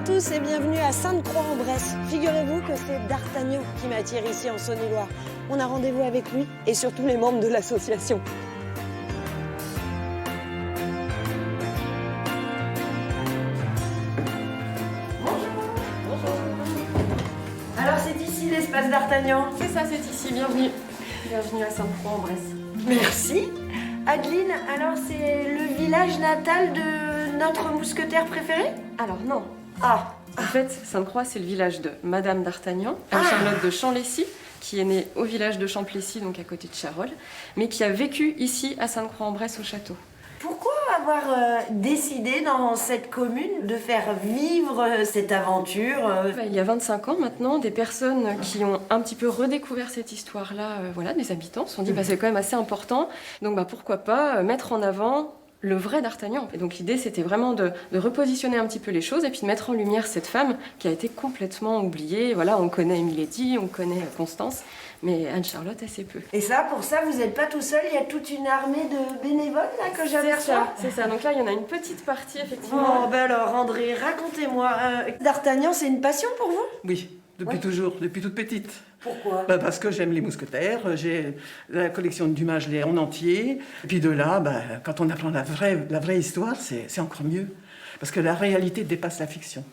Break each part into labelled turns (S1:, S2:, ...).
S1: tous et bienvenue à Sainte-Croix-en-Bresse. Figurez-vous que c'est D'Artagnan qui m'attire ici en Saône-et-Loire. On a rendez-vous avec lui et surtout les membres de l'association. Alors c'est ici l'espace D'Artagnan?
S2: C'est ça, c'est ici, bienvenue. Bienvenue à Sainte-Croix-en-Bresse.
S1: Merci. Adeline, alors c'est le village natal de notre mousquetaire préféré?
S2: Alors non,
S1: Ah,
S2: en fait, Sainte-Croix, c'est le village de Madame d'Artagnan, Anne-Charlotte de Champlessis, qui est née au village de Champlessis, donc à côté de Charolles, mais qui a vécu ici à Sainte-Croix-en-Bresse au château.
S1: pourquoi avoir décidé dans cette commune de faire vivre cette aventure
S2: Il y a 25 ans maintenant, des personnes qui ont un petit peu redécouvert cette histoire-là, voilà, des habitants, se sont dit c'est quand même assez important, donc pourquoi pas mettre en avant le vrai D'Artagnan. Et donc l'idée c'était vraiment de repositionner un petit peu les choses et puis de mettre en lumière cette femme qui a été complètement oubliée. Voilà, on connaît Milady, on connaît Constance, mais Anne-Charlotte assez peu.
S1: Et ça, pour ça, vous n'êtes pas tout seul, il y a toute une armée de bénévoles là que j'aperçois.
S2: C'est ça, donc là il y en a une petite partie effectivement.
S1: Oh, ben alors André, racontez-moi, D'Artagnan c'est une passion pour vous?
S3: Oui, depuis toujours, depuis toute petite.
S1: Pourquoi?
S3: Parce que j'aime les mousquetaires, j'ai la collection de Dumas, je l'ai en entier. Et puis de là, quand on apprend la vraie histoire, c'est encore mieux. Parce que la réalité dépasse la fiction.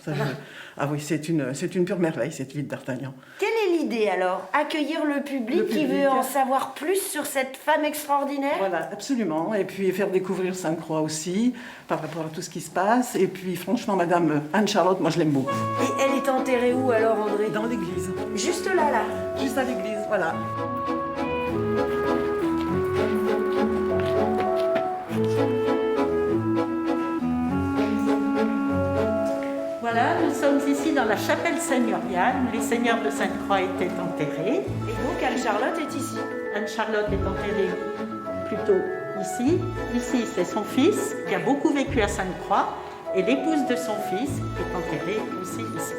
S3: Ah oui, c'est une pure merveille, cette vie de D'Artagnan.
S1: Quelle est l'idée alors? Accueillir le public qui veut en savoir plus sur cette femme extraordinaire?
S3: Voilà, absolument. Et puis faire découvrir Sainte-Croix aussi, par rapport à tout ce qui se passe. Et puis franchement, Madame Anne-Charlotte, moi je l'aime beaucoup.
S1: Et elle est enterrée où alors, André?
S3: Dans l'église.
S1: Juste là.
S3: Juste à l'église, voilà.
S4: Voilà, nous sommes ici dans la chapelle seigneuriale où les seigneurs de Sainte-Croix étaient enterrés.
S1: Et donc Anne-Charlotte est ici.
S4: Anne-Charlotte est enterrée plutôt ici. Ici, c'est son fils qui a beaucoup vécu à Sainte-Croix et l'épouse de son fils est enterrée aussi ici.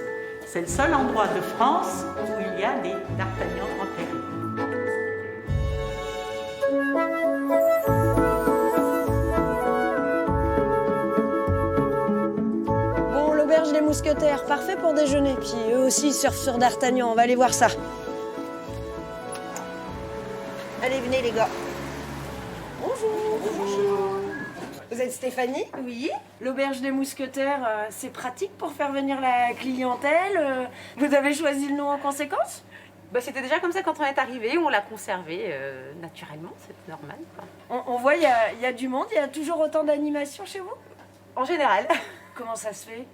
S4: C'est le seul endroit de France où il y a des D'Artagnan enterrés.
S1: L'auberge des Mousquetaires, parfait pour déjeuner. Puis eux aussi surfent sur D'Artagnan, on va aller voir ça. Allez, venez les gars. Bonjour. Vous êtes Stéphanie?
S5: Oui.
S1: L'auberge des Mousquetaires, c'est pratique pour faire venir la clientèle. Vous avez choisi le nom en conséquence?
S5: C'était déjà comme ça quand on est arrivé, on l'a conservé naturellement, c'est normal, quoi.
S1: On voit, il y a du monde, il y a toujours autant d'animations chez vous?
S5: En général,
S1: Comment ça se fait?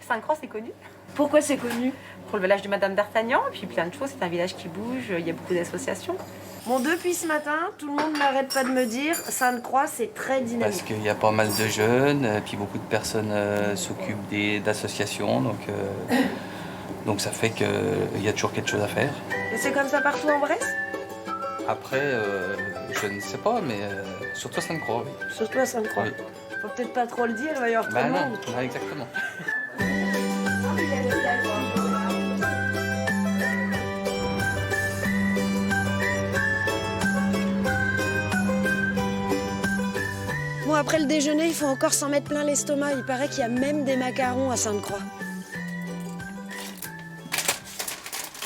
S5: Sainte-Croix c'est connu.
S1: Pourquoi c'est connu?
S5: Pour le village de Madame d'Artagnan, et puis plein de choses, c'est un village qui bouge, il y a beaucoup d'associations.
S1: Bon, depuis ce matin, tout le monde n'arrête pas de me dire, Sainte-Croix, c'est très dynamique.
S6: Parce qu'il y a pas mal de jeunes, puis beaucoup de personnes s'occupent d'associations, donc ça fait qu'il y a toujours quelque chose à faire.
S1: Et c'est comme ça partout en Bresse?
S6: Après, je ne sais pas, mais surtout à Sainte-Croix, oui.
S1: Surtout à Sainte-Croix.
S6: Oui.
S1: Faut peut-être pas trop le dire, il va y avoir trop de
S6: Non,
S1: monde.
S6: exactement.
S1: Bon, après le déjeuner, il faut encore s'en mettre plein l'estomac. Il paraît qu'il y a même des macarons à Sainte-Croix.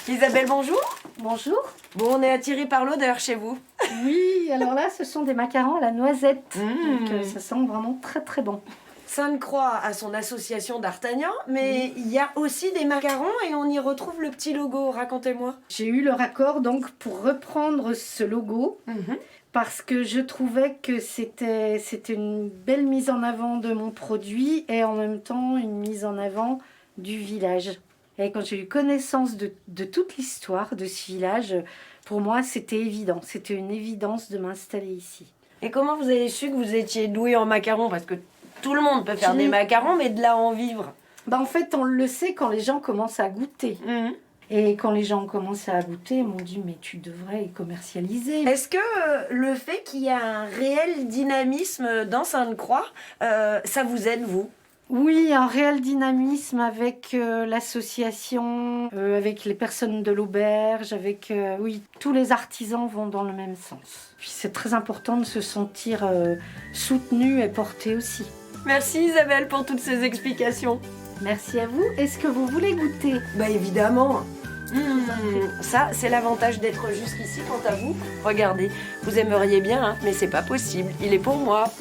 S1: Isabelle, bonjour.
S7: Bonjour.
S1: Bon, on est attiré par l'odeur chez vous.
S7: Oui, alors là, ce sont des macarons à la noisette. Donc, ça sent vraiment très très bon.
S1: Sainte-Croix a son association D'Artagnan, mais il y a aussi des macarons et on y retrouve le petit logo. Racontez-moi.
S7: J'ai eu le raccord donc pour reprendre ce logo parce que je trouvais que c'était une belle mise en avant de mon produit et en même temps une mise en avant du village. Et quand j'ai eu connaissance de toute l'histoire de ce village, pour moi c'était évident. C'était une évidence de m'installer ici.
S1: Et comment vous avez su que vous étiez doué en macarons? Parce que tout le monde peut faire des macarons, mais de là à en vivre.
S7: En fait, on le sait quand les gens commencent à goûter. Et quand les gens ont commencé à goûter, ils m'ont dit « mais tu devrais commercialiser ».
S1: Est-ce que le fait qu'il y a un réel dynamisme dans Sainte-Croix, ça vous aide, vous?
S7: Oui, un réel dynamisme avec l'association, avec les personnes de l'auberge, avec oui, tous les artisans vont dans le même sens. Puis c'est très important de se sentir soutenu et porté aussi.
S1: Merci Isabelle pour toutes ces explications.
S7: Merci à vous. Est-ce que vous voulez goûter?
S1: Bah évidemment. Ça, c'est l'avantage d'être jusqu'ici quant à vous. Regardez, vous aimeriez bien, hein, mais c'est pas possible. Il est pour moi.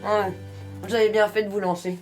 S1: Ouais, vous avez bien fait de vous lancer.